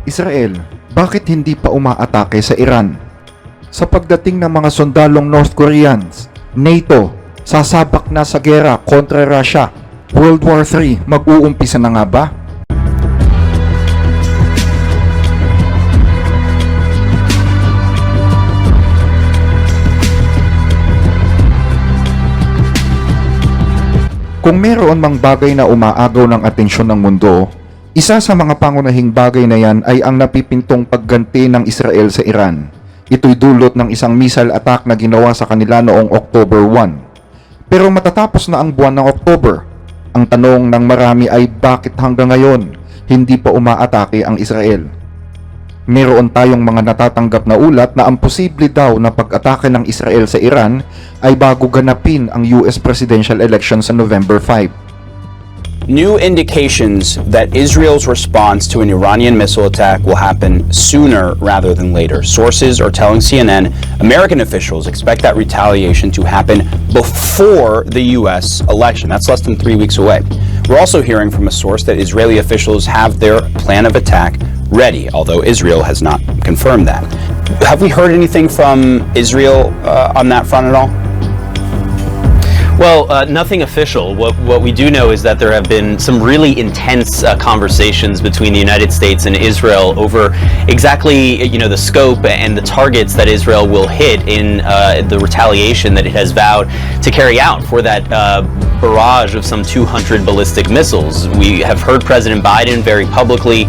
Israel, bakit hindi pa umaatake sa Iran? Sa pagdating ng mga sundalong North Koreans, NATO, sasabak na sa gera kontra Russia. World War III mag-uumpisa na nga ba? Kung meron mang bagay na umaagaw ng atensyon ng mundo, isa sa mga pangunahing bagay na yan ay ang napipintong pagganti ng Israel sa Iran. Ito'y dulot ng isang missile attack na ginawa sa kanila noong October 1. Pero matatapos na ang buwan ng October, ang tanong ng marami ay bakit hanggang ngayon hindi pa umaatake ang Israel? Meron tayong mga natatanggap na ulat na ang posible daw na pag-atake ng Israel sa Iran ay bago ganapin ang US presidential election sa November 5. New indications that Israel's response to an Iranian missile attack will happen sooner rather than later. Sources are telling CNN American officials expect that retaliation to happen before the U.S. election. That's less than 3 weeks away. We're also hearing from a source that Israeli officials have their plan of attack ready, although Israel has not confirmed that. Have we heard anything from Israel on that front at all? Well, nothing official. What we do know is that there have been some really intense conversations between the United States and Israel over exactly, the scope and the targets that Israel will hit in the retaliation that it has vowed to carry out for that barrage of some 200 ballistic missiles. We have heard President Biden very publicly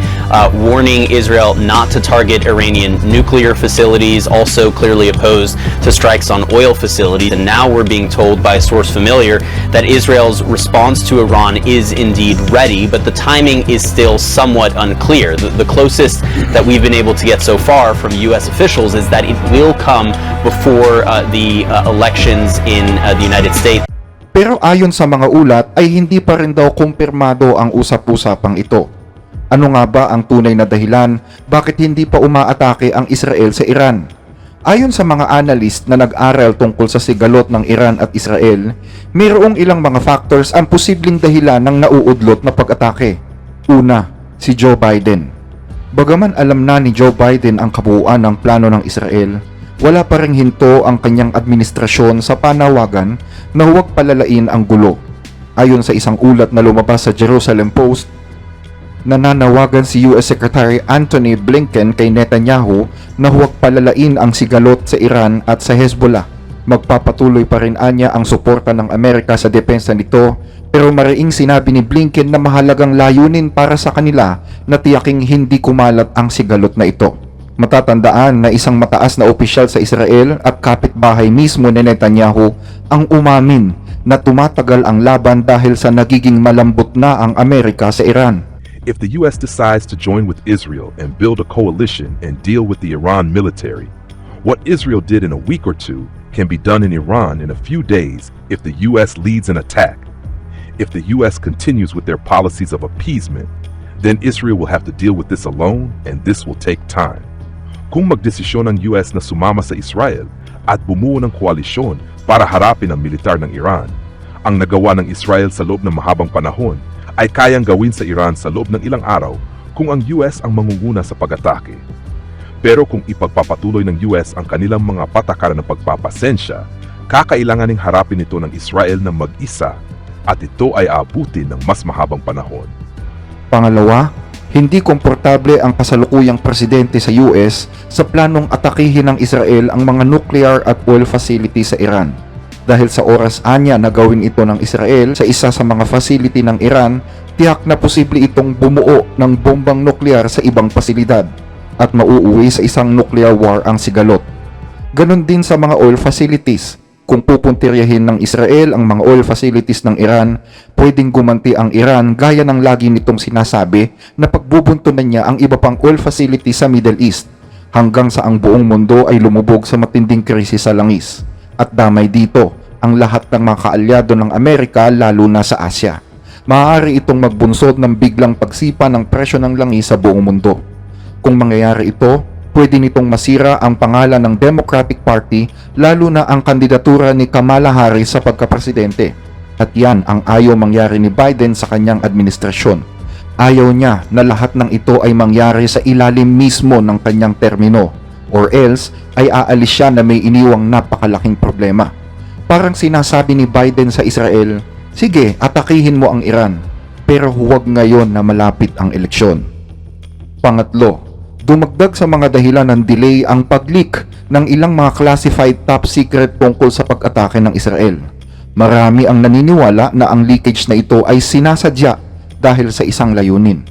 warning Israel not to target Iranian nuclear facilities, also clearly opposed to strikes on oil facilities. And now we're being told by a source familiar that Israel's response to Iran is indeed ready, but the timing is still somewhat unclear. The closest that we've been able to get so far from U.S. officials is that it will come before the elections in the United States. Pero ayon sa mga ulat ay hindi pa rin daw kumpirmado ang usap-usapang ito. Ano nga ba ang tunay na dahilan bakit hindi pa umaatake ang Israel sa Iran? Ayon sa mga analyst na nag-aral tungkol sa sigalot ng Iran at Israel, mayroong ilang mga factors ang posibleng dahilan ng nauudlot na pag-atake. Una, si Joe Biden. Bagaman alam na ni Joe Biden ang kabuuan ng plano ng Israel, wala pa ring hinto ang kanyang administrasyon sa panawagan na huwag palalain ang gulo. Ayon sa isang ulat na lumabas sa Jerusalem Post, nananawagan si US Secretary Antony Blinken kay Netanyahu na huwag palalain ang sigalot sa Iran at sa Hezbollah. Magpapatuloy pa rin anya ang suporta ng Amerika sa depensa nito, pero mariing sinabi ni Blinken na mahalagang layunin para sa kanila na tiyaking hindi kumalat ang sigalot na ito. Matatandaan na isang mataas na opisyal sa Israel at kapitbahay mismo ni Netanyahu ang umamin na tumatagal ang laban dahil sa nagiging malambot na ang Amerika sa Iran. If the U.S. decides to join with Israel and build a coalition and deal with the Iran military, what Israel did in a week or two can be done in Iran in a few days if the U.S. leads an attack. If the U.S. continues with their policies of appeasement, then Israel will have to deal with this alone, and this will take time. Kung magdesisyon ang US na sumama sa Israel at bumuo ng koalisyon para harapin ang militar ng Iran, ang nagawa ng Israel sa loob ng mahabang panahon ay kayang gawin sa Iran sa loob ng ilang araw kung ang US ang mangunguna sa pag-atake. Pero kung ipagpapatuloy ng US ang kanilang mga patakaran ng pagpapasensya, kakailanganing harapin ito ng Israel na mag-isa at ito ay aabutin ng mas mahabang panahon. Pangalawa, hindi komportable ang kasalukuyang presidente sa US sa planong atakihin ng Israel ang mga nuclear at oil facility sa Iran. Dahil sa oras anya na gawin ito ng Israel sa isa sa mga facility ng Iran, tiyak na posible itong bumuo ng bombang nuklear sa ibang pasilidad at mauuwi sa isang nuclear war ang sigalot. Ganon din sa mga oil facilities. Kung pupuntiryahin ng Israel ang mga oil facilities ng Iran, pwedeng gumanti ang Iran gaya ng lagi nitong sinasabi na pagbubuntunan niya ang iba pang oil facility sa Middle East hanggang sa ang buong mundo ay lumubog sa matinding krisis sa langis. At damay dito ang lahat ng mga kaalyado ng Amerika lalo na sa Asya. Maaari itong magbunsod ng biglang pagsipa ng presyo ng langis sa buong mundo. Kung mangyayari ito, pwede nitong masira ang pangalan ng Democratic Party lalo na ang kandidatura ni Kamala Harris sa pagkapresidente. At yan ang ayaw mangyari ni Biden sa kanyang administrasyon. Ayaw niya na lahat ng ito ay mangyari sa ilalim mismo ng kanyang termino, or else ay aalis siya na may iniwang napakalaking problema. Parang sinasabi ni Biden sa Israel, sige, atakihin mo ang Iran, pero huwag ngayon na malapit ang eleksyon. Pangatlo, dumagdag sa mga dahilan ng delay ang pag-leak ng ilang mga classified top secret tungkol sa pag-atake ng Israel. Marami ang naniniwala na ang leakage na ito ay sinasadya dahil sa isang layunin.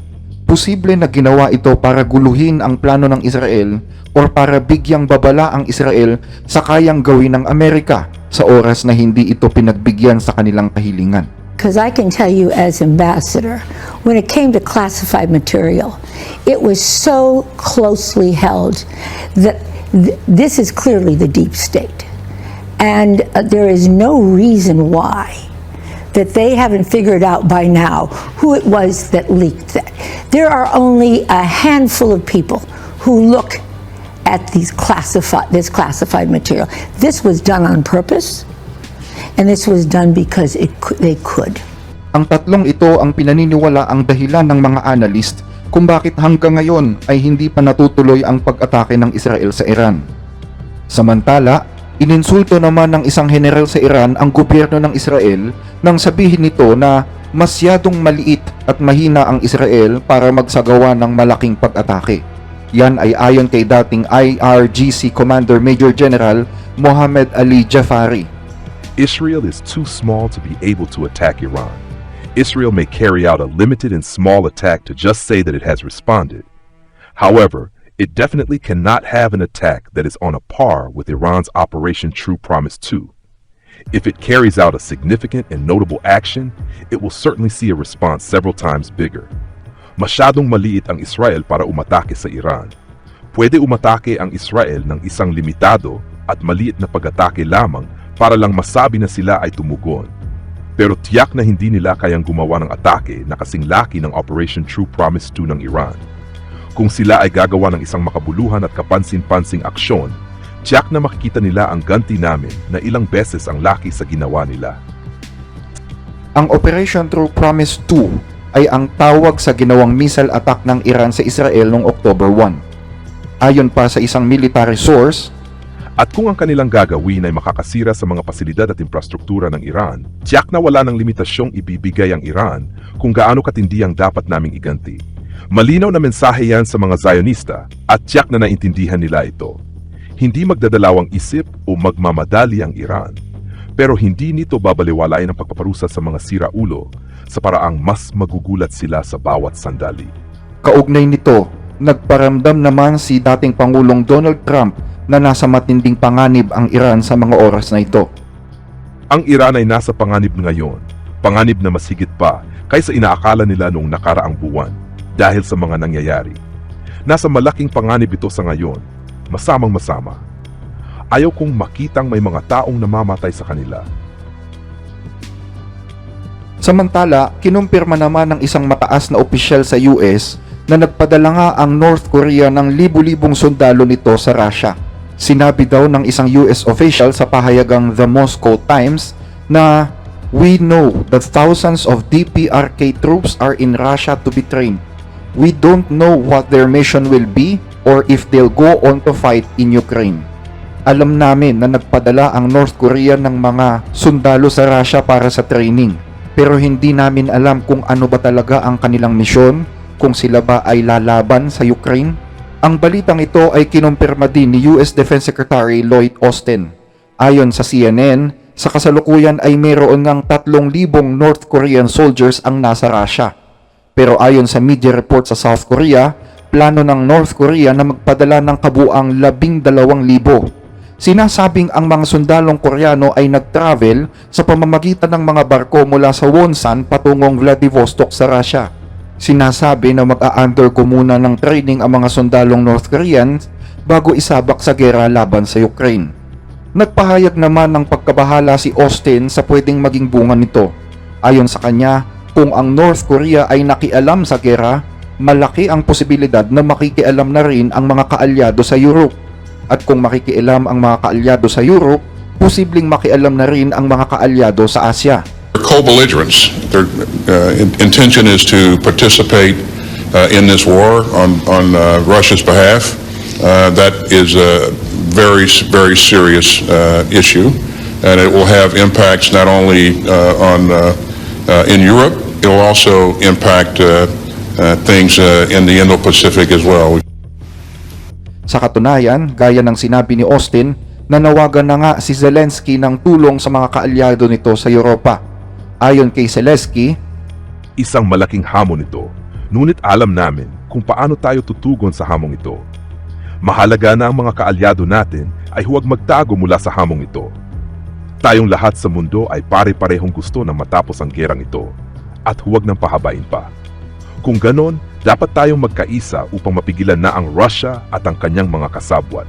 Posible na ginawa ito para guluhin ang plano ng Israel or para bigyang babala ang Israel sa kayang gawin ng Amerika sa oras na hindi ito pinagbigyan sa kanilang kahilingan. Because I can tell you as ambassador, when it came to classified material, it was so closely held that this is clearly the deep state. And there is no reason why that they haven't figured out by now who it was that leaked that. There are only a handful of people who look at this classified material. This was done on purpose, and this was done because they could. Ang tatlong ito ang pinaniniwala ang dahilan ng mga analyst kung bakit hanggang ngayon ay hindi pa natutuloy ang pag-atake ng Israel sa Iran. Samantala, ininsulto naman ng isang general sa Iran ang gobyerno ng Israel nang sabihin nito na masyadong maliit at mahina ang Israel para magsagawa ng malaking pag-atake. Yan ay ayon kay dating IRGC Commander Major General Mohammed Ali Jafari. Israel is too small to be able to attack Iran. Israel may carry out a limited and small attack to just say that it has responded. However, it definitely cannot have an attack that is on a par with Iran's Operation True Promise 2. If it carries out a significant and notable action, it will certainly see a response several times bigger. Masyadong maliit ang Israel para umatake sa Iran. Pwede umatake ang Israel ng isang limitado at maliit na pag-atake lamang para lang masabi na sila ay tumugon. Pero tiyak na hindi nila kayang gumawa ng atake na kasing laki ng Operation True Promise 2 ng Iran. Kung sila ay gagawa ng isang makabuluhan at kapansin-pansing aksyon, tiyak na makikita nila ang ganti namin na ilang beses ang laki sa ginawa nila. Ang Operation True Promise 2 ay ang tawag sa ginawang missile attack ng Iran sa Israel noong October 1. Ayon pa sa isang military source, At kung ang kanilang gagawin ay makakasira sa mga pasilidad at infrastruktura ng Iran, tiyak na wala ng limitasyong ibibigay ang Iran kung gaano katindi ang dapat naming iganti. Malinaw na mensahe yan sa mga Zionista at tiyak na naintindihan nila ito. Hindi magdadalawang isip o magmamadali ang Iran, pero hindi nito babaliwalain ang pagpaparusa sa mga siraulo sa paraang mas magugulat sila sa bawat sandali. kaugnay nito, nagparamdam naman si dating Pangulong Donald Trump na nasa matinding panganib ang Iran sa mga oras na ito. Ang Iran ay nasa panganib ngayon, panganib na mas higit pa kaysa inaakala nila noong nakaraang buwan dahil sa mga nangyayari. Nasa malaking panganib ito sa ngayon, masamang-masama. Ayaw kong makitang may mga taong namamatay sa kanila. Samantala, kinumpirma naman ng isang mataas na opisyal sa US na nagpadala nga ang North Korea ng libu-libong sundalo nito sa Russia. Sinabi daw ng isang US official sa pahayagang The Moscow Times na we know that thousands of DPRK troops are in Russia to be trained. We don't know what their mission will be or if they'll go on to fight in Ukraine. Alam namin na nagpadala ang North Korea ng mga sundalo sa Russia para sa training, pero hindi namin alam kung ano ba talaga ang kanilang misyon, kung sila ba ay lalaban sa Ukraine. Ang balitang ito ay kinumpirma din ni US Defense Secretary Lloyd Austin. Ayon sa CNN, sa kasalukuyan ay mayroon ngang 3,000 North Korean soldiers ang nasa Russia. Pero ayon sa media report sa South Korea, plano ng North Korea na magpadala ng kabuang 12,000. Sinasabing ang mga sundalong Koreano ay nag-travel sa pamamagitan ng mga barko mula sa Wonsan patungong Vladivostok sa Russia. Sinasabi na mag-a-undergo muna ng training ang mga sundalong North Koreans bago isabak sa gera laban sa Ukraine. Nagpahayag naman ng pagkabahala si Austin sa pwedeng maging bunga nito. Ayon sa kanya, kung ang North Korea ay nakialam sa gera, malaki ang posibilidad na makikialam na rin ang mga kaalyado sa Europe. At kung makikialam ang mga kaalyado sa Europe, posibleng makialam na rin ang mga kaalyado sa Asya. co-belligerents. Their intention is to participate in this war on Russia's behalf. That is a very, very serious issue, and it will have impacts not only in Europe, it will also impact things in the Indo-Pacific as well. Sa katunayan, gaya ng sinabi ni Austin, nanawagan na nga si Zelensky ng tulong sa mga kaalyado nito sa Europa. Ayon kay Zelensky, Isang malaking hamon ito, ngunit alam namin kung paano tayo tutugon sa hamong ito. Mahalaga na ang mga kaalyado natin ay huwag magtago mula sa hamong ito. Tayong lahat sa mundo ay pare-parehong gusto na matapos ang gerang ito at huwag nang pahabain pa. Kung ganon, dapat tayong magkaisa upang mapigilan na ang Russia at ang kanyang mga kasabwat.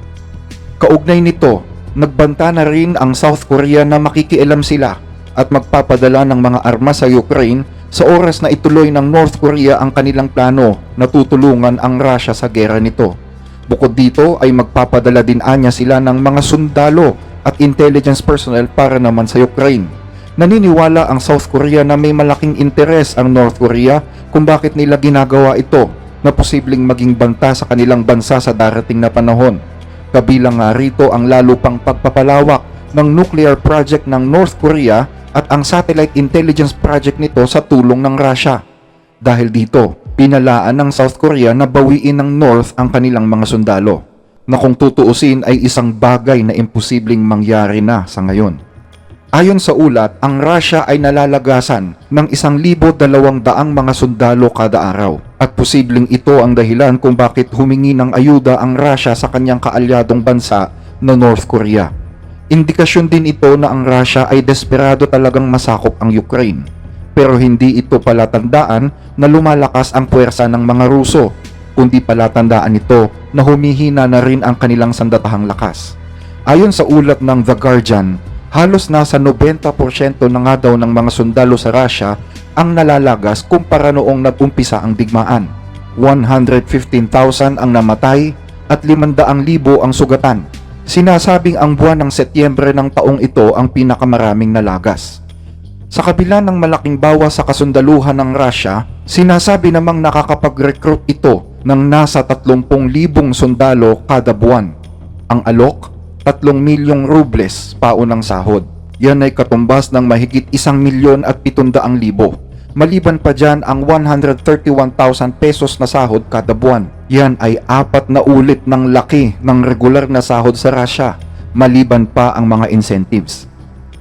kaugnay nito, nagbanta na rin ang South Korea na makikialam sila at magpapadala ng mga armas sa Ukraine sa oras na ituloy ng North Korea ang kanilang plano na tutulungan ang Russia sa gera nito. Bukod dito ay magpapadala din anya sila ng mga sundalo at intelligence personnel para naman sa Ukraine. Naniniwala ang South Korea na may malaking interes ang North Korea kung bakit nila ginagawa ito na posibleng maging banta sa kanilang bansa sa darating na panahon. Kabilang nga rito ang lalo pang pagpapalawak ng nuclear project ng North Korea at ang satellite intelligence project nito sa tulong ng Russia. Dahil dito, pinalaan ng South Korea na bawiin ng North ang kanilang mga sundalo, na kung tutuusin ay isang bagay na imposibleng mangyari na sa ngayon. Ayon sa ulat, ang Russia ay nalalagasan ng 1,200 mga sundalo kada araw at posibleng ito ang dahilan kung bakit humingi ng ayuda ang Russia sa kanyang kaalyadong bansa na North Korea. Indikasyon din ito na ang Russia ay desperado talagang masakop ang Ukraine. Pero hindi ito palatandaan na lumalakas ang puwersa ng mga Ruso, kundi palatandaan ito na humihina na rin ang kanilang sandatahang lakas. Ayon sa ulat ng The Guardian, halos nasa 90% na nga daw ng mga sundalo sa Russia ang nalalagas kumpara noong nag-umpisa ang digmaan. 115,000 ang namatay at 500,000 ang sugatan. Sinasabing ang buwan ng Setyembre ng taong ito ang pinakamaraming nalagas. Sa kabila ng malaking bawas sa kasundaluhan ng Russia, sinasabi namang nakakapag-recruit ito ng nasa 30,000 sundalo kada buwan. Ang alok, 3 milyong rubles paunang sahod. Yan ay katumbas ng mahigit 1,700,000. Maliban pa dyan ang 131,000 pesos na sahod kada buwan. Yan ay 4 na ulit ng laki ng regular na sahod sa Russia, maliban pa ang mga incentives.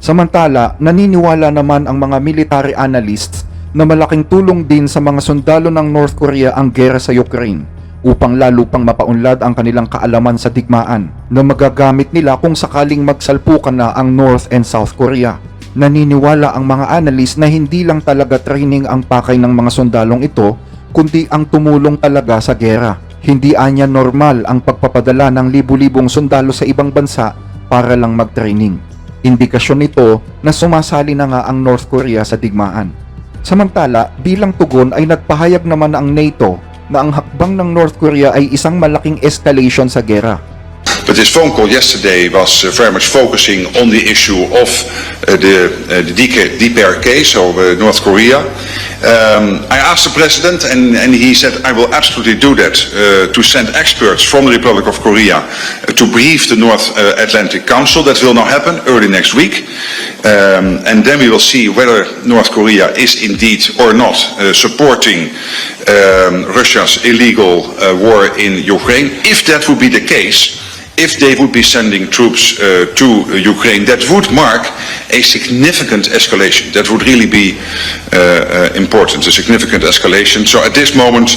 Samantala, naniniwala naman ang mga military analysts na malaking tulong din sa mga sundalo ng North Korea ang gera sa Ukraine upang lalo pang mapaunlad ang kanilang kaalaman sa digmaan na magagamit nila kung sakaling magsalpukan na ang North and South Korea. Naniniwala ang mga analyst na hindi lang talaga training ang pakay ng mga sundalong ito, kundi ang tumulong talaga sa gera. Hindi anya normal ang pagpapadala ng libu-libong sundalo sa ibang bansa para lang mag-training. Indikasyon nito na sumasali na nga ang North Korea sa digmaan. Samantala, bilang tugon ay nagpahayag naman ang NATO na ang hakbang ng North Korea ay isang malaking escalation sa gera. But this phone call yesterday was very much focusing on the issue of the DPRK, so North Korea. I asked the president, and he said, I will absolutely do that, to send experts from the Republic of Korea to brief the North Atlantic Council. That will now happen early next week. And then we will see whether North Korea is indeed or not supporting Russia's illegal war in Ukraine. If that would be the case, if they would be sending troops to Ukraine, that would mark a significant escalation. That would really be important, a significant escalation. So at this moment,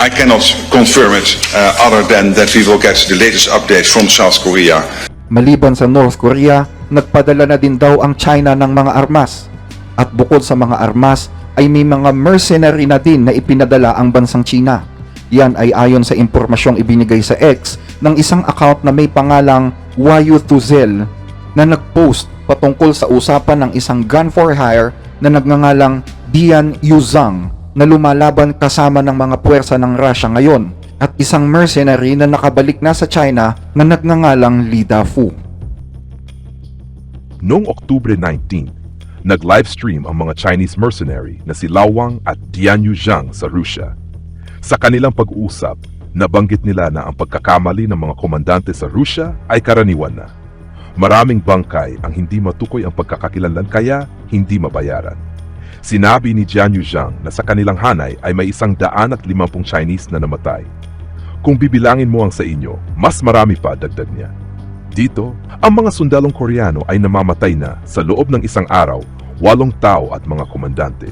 I cannot confirm it other than that we will get the latest update from South Korea. Maliban sa North Korea, nagpadala na din daw ang China ng mga armas. At bukod sa mga armas, ay may mga mercenary na din na ipinadala ang bansang China. Yan ay ayon sa impormasyong ibinigay sa X ng isang account na may pangalang Wayu Tuzel na nagpost patungkol sa usapan ng isang gun for hire na nagngangalang Dian Yuzhang na lumalaban kasama ng mga puwersa ng Russia ngayon at isang mercenary na nakabalik na sa China na nagngangalang Li Dafu. Noong Oktubre 19, Nag-livestream ang mga Chinese mercenary na si Lao Wang at Dian Yuzhang sa Russia. Sa kanilang pag-uusap, nabanggit nila na ang pagkakamali ng mga komandante sa Russia ay karaniwan na. Maraming bangkay ang hindi matukoy ang pagkakakilanlan kaya hindi mabayaran. Sinabi ni Dian Yuzhang na sa kanilang hanay ay may 150 Chinese na namatay. Kung bibilangin mo ang sa inyo, mas marami pa, dagdag niya. Dito, ang mga sundalong Koreano ay namamatay na sa loob ng isang araw, 8 tao at mga komandante.